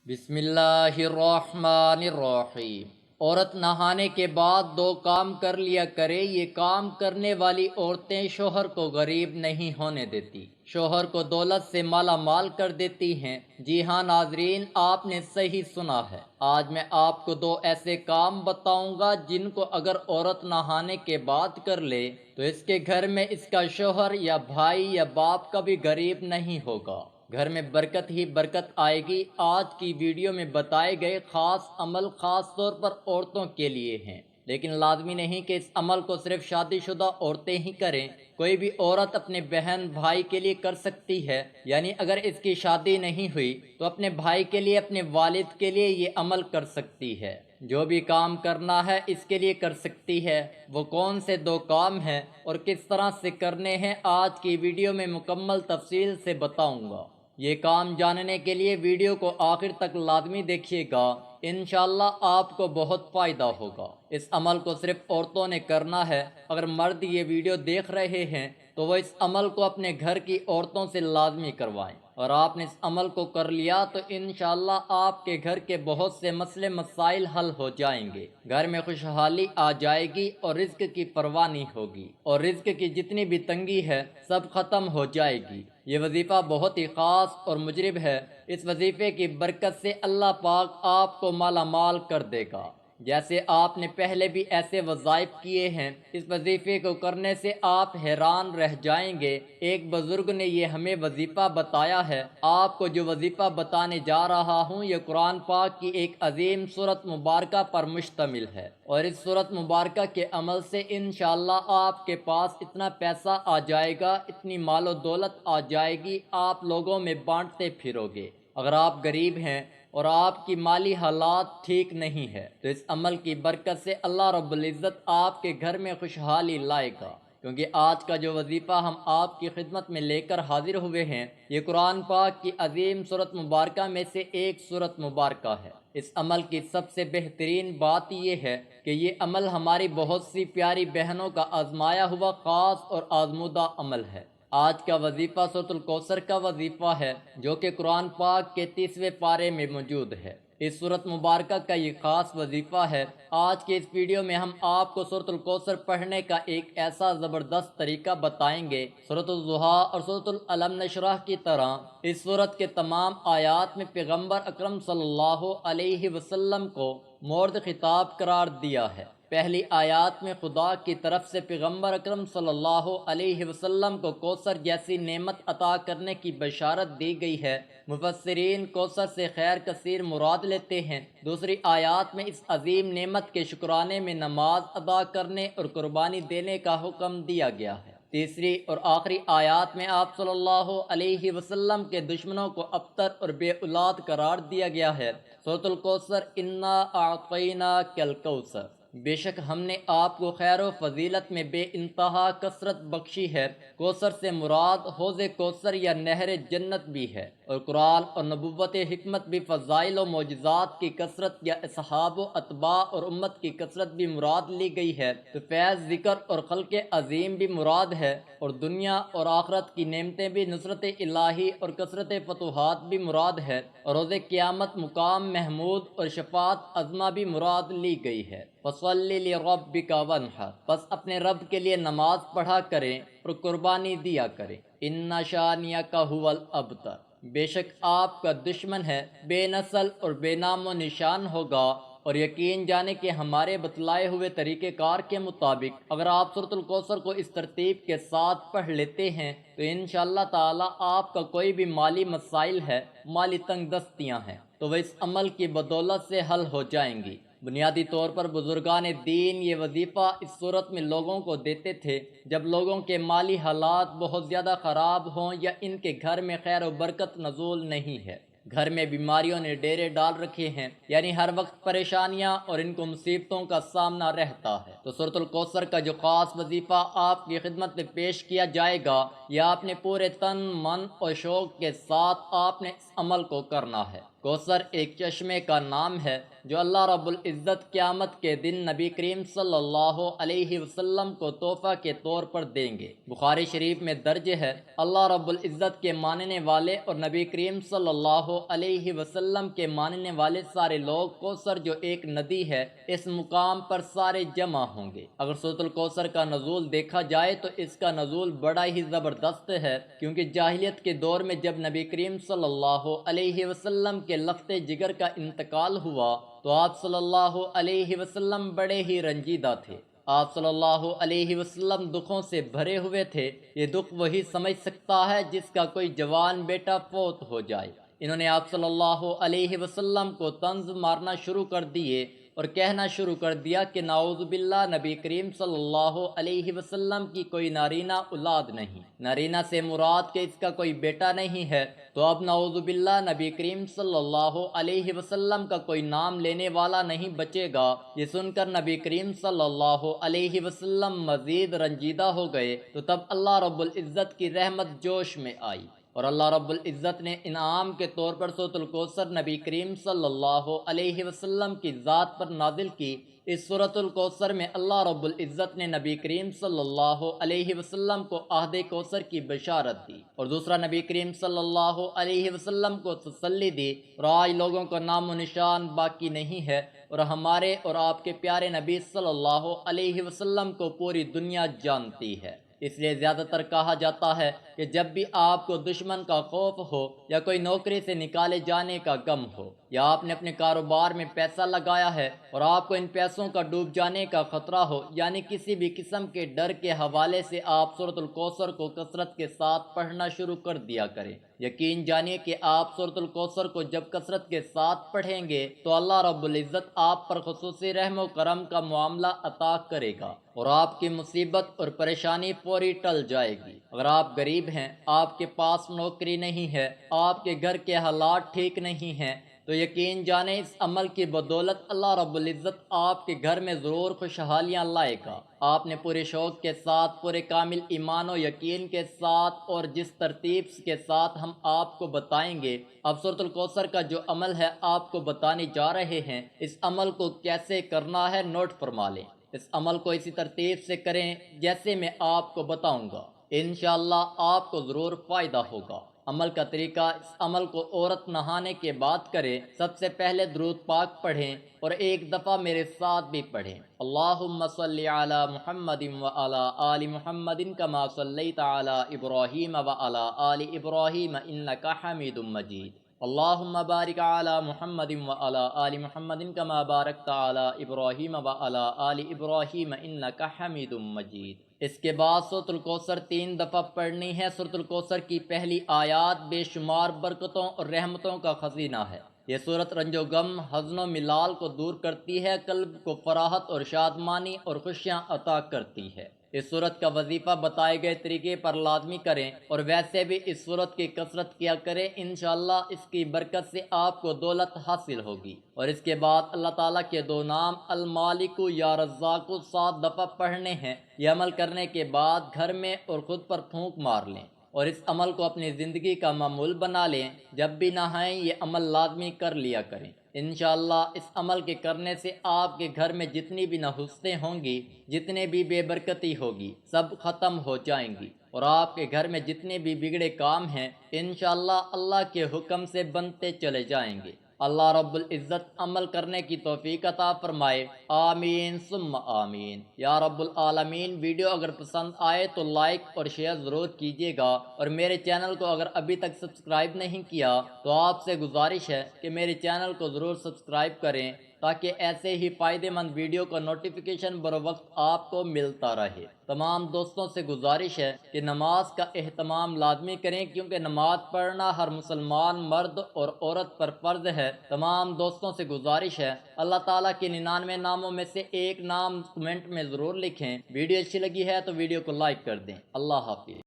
بسم اللہ الرحمن الرحیم۔ عورت نہانے کے بعد دو کام کر لیا کرے۔ یہ کام کرنے والی عورتیں شوہر کو غریب نہیں ہونے دیتی، شوہر کو دولت سے مالا مال کر دیتی ہیں۔ جی ہاں ناظرین، آپ نے صحیح سنا ہے۔ آج میں آپ کو دو ایسے کام بتاؤں گا جن کو اگر عورت نہانے کے بعد کر لے تو اس کے گھر میں اس کا شوہر یا بھائی یا باپ کبھی غریب نہیں ہوگا، گھر میں برکت ہی برکت آئے گی۔ آج کی ویڈیو میں بتائے گئے خاص عمل خاص طور پر عورتوں کے لیے ہیں، لیکن لازمی نہیں کہ اس عمل کو صرف شادی شدہ عورتیں ہی کریں۔ کوئی بھی عورت اپنے بہن بھائی کے لیے کر سکتی ہے، یعنی اگر اس کی شادی نہیں ہوئی تو اپنے بھائی کے لیے، اپنے والد کے لیے یہ عمل کر سکتی ہے۔ جو بھی کام کرنا ہے اس کے لیے کر سکتی ہے۔ وہ کون سے دو کام ہیں اور کس طرح سے کرنے ہیں، آج کی ویڈیو میں مکمل تفصیل سے بتاؤں گا۔ یہ کام جاننے کے لیے ویڈیو کو آخر تک لازمی دیکھیے گا، انشاءاللہ آپ کو بہت فائدہ ہوگا۔ اس عمل کو صرف عورتوں نے کرنا ہے۔ اگر مرد یہ ویڈیو دیکھ رہے ہیں تو وہ اس عمل کو اپنے گھر کی عورتوں سے لازمی کروائیں، اور آپ نے اس عمل کو کر لیا تو انشاءاللہ آپ کے گھر کے بہت سے مسئلے مسائل حل ہو جائیں گے، گھر میں خوشحالی آ جائے گی اور رزق کی پرواہ نہیں ہوگی، اور رزق کی جتنی بھی تنگی ہے سب ختم ہو جائے گی۔ یہ وظیفہ بہت ہی خاص اور مجرب ہے۔ اس وظیفے کی برکت سے اللہ پاک آپ کو مالا مال کر دے گا۔ جیسے آپ نے پہلے بھی ایسے وظائف کیے ہیں، اس وظیفے کو کرنے سے آپ حیران رہ جائیں گے۔ ایک بزرگ نے یہ ہمیں وظیفہ بتایا ہے۔ آپ کو جو وظیفہ بتانے جا رہا ہوں یہ قرآن پاک کی ایک عظیم سورت مبارکہ پر مشتمل ہے، اور اس سورت مبارکہ کے عمل سے انشاءاللہ آپ کے پاس اتنا پیسہ آ جائے گا، اتنی مال و دولت آ جائے گی، آپ لوگوں میں بانٹتے پھرو گے۔ اگر آپ غریب ہیں اور آپ کی مالی حالات ٹھیک نہیں ہے تو اس عمل کی برکت سے اللہ رب العزت آپ کے گھر میں خوشحالی لائے گا، کیونکہ آج کا جو وظیفہ ہم آپ کی خدمت میں لے کر حاضر ہوئے ہیں یہ قرآن پاک کی عظیم سورت مبارکہ میں سے ایک سورت مبارکہ ہے۔ اس عمل کی سب سے بہترین بات یہ ہے کہ یہ عمل ہماری بہت سی پیاری بہنوں کا آزمایا ہوا خاص اور آزمودہ عمل ہے۔ آج کا وظیفہ سورۃ الکوثر کا وظیفہ ہے، جو کہ قرآن پاک کے 30ویں پارے میں موجود ہے۔ اس سورت مبارکہ کا یہ خاص وظیفہ ہے۔ آج کے اس ویڈیو میں ہم آپ کو سورۃ الکوثر پڑھنے کا ایک ایسا زبردست طریقہ بتائیں گے، سورۃ الضحیٰ اور سورۃ العلم نشرح کی طرح اس سورت کے تمام آیات میں پیغمبر اکرم صلی اللہ علیہ وسلم کو مورد خطاب قرار دیا ہے۔ پہلی آیات میں خدا کی طرف سے پیغمبر اکرم صلی اللہ علیہ وسلم کو کوثر جیسی نعمت عطا کرنے کی بشارت دی گئی ہے۔ مفسرین کوثر سے خیر کثیر مراد لیتے ہیں۔ دوسری آیات میں اس عظیم نعمت کے شکرانے میں نماز ادا کرنے اور قربانی دینے کا حکم دیا گیا ہے۔ تیسری اور آخری آیات میں آپ صلی اللہ علیہ وسلم کے دشمنوں کو ابتر اور بے اولاد قرار دیا گیا ہے۔ سورۃ الکوثر انا اعطیناک الکوثر، بے شک ہم نے آپ کو خیر و فضیلت میں بے انتہا کثرت بخشی ہے۔ کوثر سے مراد حوض کوثر یا نہر جنت بھی ہے، اور قرآن اور نبوت حکمت بھی فضائل و معجزات کی کثرت یا اصحاب و اتباع اور امت کی کثرت بھی مراد لی گئی ہے۔ تو فیض ذکر اور خلق عظیم بھی مراد ہے، اور دنیا اور آخرت کی نعمتیں بھی، نصرت الہی اور کثرت فتوحات بھی مراد ہے، اور روز قیامت مقام محمود اور شفاعت عظمہ بھی مراد لی گئی ہے۔ فَصَلِّ لِرَبِّكَ وَانْحَرْ، بس اپنے رب کے لیے نماز پڑھا کریں اور قربانی دیا کریں۔ إِنَّ شَانِئَكَ هُوَ الْأَبْتَرُ، بے شک آپ کا دشمن ہے بے نسل اور بے نام و نشان ہوگا۔ اور یقین جانے کہ ہمارے بتلائے ہوئے طریقہ کار کے مطابق اگر آپ سورۃ الکوثر کو اس ترتیب کے ساتھ پڑھ لیتے ہیں تو انشاءاللہ تعالی آپ کا کوئی بھی مالی مسائل ہے، مالی تنگ دستیاں ہیں، تو وہ اس عمل کی بدولت سے حل ہو جائیں گی۔ بنیادی طور پر بزرگان دین یہ وظیفہ اس صورت میں لوگوں کو دیتے تھے جب لوگوں کے مالی حالات بہت زیادہ خراب ہوں یا ان کے گھر میں خیر و برکت نزول نہیں ہے، گھر میں بیماریوں نے ڈیرے ڈال رکھے ہیں، یعنی ہر وقت پریشانیاں اور ان کو مصیبتوں کا سامنا رہتا ہے، تو سورۃ الکوثر کا جو خاص وظیفہ آپ کی خدمت میں پیش کیا جائے گا یہ آپ نے پورے تن من اور شوق کے ساتھ آپ نے اس عمل کو کرنا ہے۔ کوثر ایک چشمے کا نام ہے جو اللہ رب العزت قیامت کے دن نبی کریم صلی اللہ علیہ وسلم کو تحفہ کے طور پر دیں گے۔ بخاری شریف میں درج ہے، اللہ رب العزت کے ماننے والے اور نبی کریم صلی اللہ علیہ وسلم کے ماننے والے سارے لوگ کوثر جو ایک ندی ہے اس مقام پر سارے جمع ہوں گے۔ اگر سورۃ الکوثر کا نزول دیکھا جائے تو اس کا نزول بڑا ہی زبردست ہے، کیونکہ جاہلیت کے دور میں جب نبی کریم صلی اللہ علیہ وسلم کے لخت جگر کا انتقال ہوا تو آپ صلی اللہ علیہ وسلم بڑے ہی رنجیدہ تھے۔ آپ صلی اللہ علیہ وسلم دکھوں سے بھرے ہوئے تھے۔ یہ دکھ وہی سمجھ سکتا ہے جس کا کوئی جوان بیٹا فوت ہو جائے۔ انہوں نے آپ صلی اللہ علیہ وسلم کو طنز مارنا شروع کر دیے اور کہنا شروع کر دیا کہ نعوذ باللہ، نبی کریم صلی اللہ علیہ وسلم کی کوئی نارینہ اولاد نہیں، نارینہ سے مراد کہ اس کا کوئی بیٹا نہیں ہے، تو اب نعوذ باللہ نبی کریم صلی اللہ علیہ وسلم کا کوئی نام لینے والا نہیں بچے گا۔ یہ سن کر نبی کریم صلی اللہ علیہ وسلم مزید رنجیدہ ہو گئے، تو تب اللہ رب العزت کی رحمت جوش میں آئی اور اللہ رب العزت نے انعام کے طور پر سورۃ الکوثر نبی کریم صلی اللہ علیہ وسلم کی ذات پر نازل کی۔ اس سورۃ الکوثر میں اللہ رب العزت نے نبی کریم صلی اللہ علیہ وسلم کو عہد کوثر کی بشارت دی، اور دوسرا نبی کریم صلی اللہ علیہ وسلم کو تسلی دی، اور آج لوگوں کا نام و نشان باقی نہیں ہے، اور ہمارے اور آپ کے پیارے نبی صلی اللہ علیہ وسلم کو پوری دنیا جانتی ہے۔ اس لیے زیادہ تر کہا جاتا ہے کہ جب بھی آپ کو دشمن کا خوف ہو، یا کوئی نوکری سے نکالے جانے کا غم ہو، یا آپ نے اپنے کاروبار میں پیسہ لگایا ہے اور آپ کو ان پیسوں کا ڈوب جانے کا خطرہ ہو، یعنی کسی بھی قسم کے ڈر کے حوالے سے آپ سورۃ الکوثر کو کثرت کے ساتھ پڑھنا شروع کر دیا کریں۔ یقین جانیے کہ آپ سورۃ الکوثر کو جب کثرت کے ساتھ پڑھیں گے تو اللہ رب العزت آپ پر خصوصی رحم و کرم کا معاملہ عطا کرے گا، اور آپ کی مصیبت اور پریشانی فوری ٹل جائے گی۔ اگر آپ غریب ہیں، آپ کے پاس نوکری نہیں ہے، آپ کے گھر کے حالات ٹھیک نہیں ہیں، تو یقین جانیں اس عمل کی بدولت اللہ رب العزت آپ کے گھر میں ضرور خوشحالیاں لائے گا۔ آپ نے پورے شوق کے ساتھ، پورے کامل ایمان و یقین کے ساتھ، اور جس ترتیب کے ساتھ ہم آپ کو بتائیں گے، اب سورۃ الکوثر کا جو عمل ہے آپ کو بتانے جا رہے ہیں، اس عمل کو کیسے کرنا ہے نوٹ فرما لیں۔ اس عمل کو اسی ترتیب سے کریں جیسے میں آپ کو بتاؤں گا، انشاءاللہ آپ کو ضرور فائدہ ہوگا۔ عمل کا طریقہ: اس عمل کو عورت نہانے کے بعد کریں۔ سب سے پہلے درود پاک پڑھیں اور ایک دفعہ میرے ساتھ بھی پڑھیں۔ اللہم صلی علی محمد وعلی آل محمد کما صلیت علی ابراہیم وعلی آل ابراہیم انک حمید مجید۔ اللہم بارک علی محمد وعلی آل محمد کما بارکت علی ابراہیم وعلی آل ابراہیم انک حمید مجید۔ اس کے بعد سورۃ الکوثر 3 دفعہ پڑھنی ہے۔ سورۃ الکوثر کی پہلی آیات بے شمار برکتوں اور رحمتوں کا خزینہ ہے۔ یہ سورت رنج و غم، حزن و ملال کو دور کرتی ہے، قلب کو فراحت اور شادمانی اور خوشیاں عطا کرتی ہے۔ اس سورت کا وظیفہ بتائے گئے طریقے پر لازمی کریں، اور ویسے بھی اس سورت کی کثرت کیا کریں، انشاءاللہ اس کی برکت سے آپ کو دولت حاصل ہوگی۔ اور اس کے بعد اللہ تعالیٰ کے 2 نام المالک یا رزاق 7 دفعہ پڑھنے ہیں۔ یہ عمل کرنے کے بعد گھر میں اور خود پر پھونک مار لیں، اور اس عمل کو اپنی زندگی کا معمول بنا لیں۔ جب بھی نہائیں یہ عمل لازمی کر لیا کریں۔ انشاءاللہ اس عمل کے کرنے سے آپ کے گھر میں جتنی بھی نحوستیں ہوں گی، جتنے بھی بے برکتی ہوگی، سب ختم ہو جائیں گی، اور آپ کے گھر میں جتنے بھی بگڑے کام ہیں انشاءاللہ اللہ کے حکم سے بنتے چلے جائیں گے۔ اللہ رب العزت عمل کرنے کی توفیق عطا فرمائے، آمین ثم آمین یا رب العالمین۔ ویڈیو اگر پسند آئے تو لائک اور شیئر ضرور کیجیے گا، اور میرے چینل کو اگر ابھی تک سبسکرائب نہیں کیا تو آپ سے گزارش ہے کہ میرے چینل کو ضرور سبسکرائب کریں، تاکہ ایسے ہی فائدہ مند ویڈیو کا نوٹیفیکیشن بروقت آپ کو ملتا رہے۔ تمام دوستوں سے گزارش ہے کہ نماز کا اہتمام لازمی کریں، کیونکہ نماز پڑھنا ہر مسلمان مرد اور عورت پر فرض ہے۔ تمام دوستوں سے گزارش ہے اللہ تعالیٰ کے 99 ناموں میں سے ایک نام کمنٹ میں ضرور لکھیں۔ ویڈیو اچھی لگی ہے تو ویڈیو کو لائک کر دیں۔ اللہ حافظ۔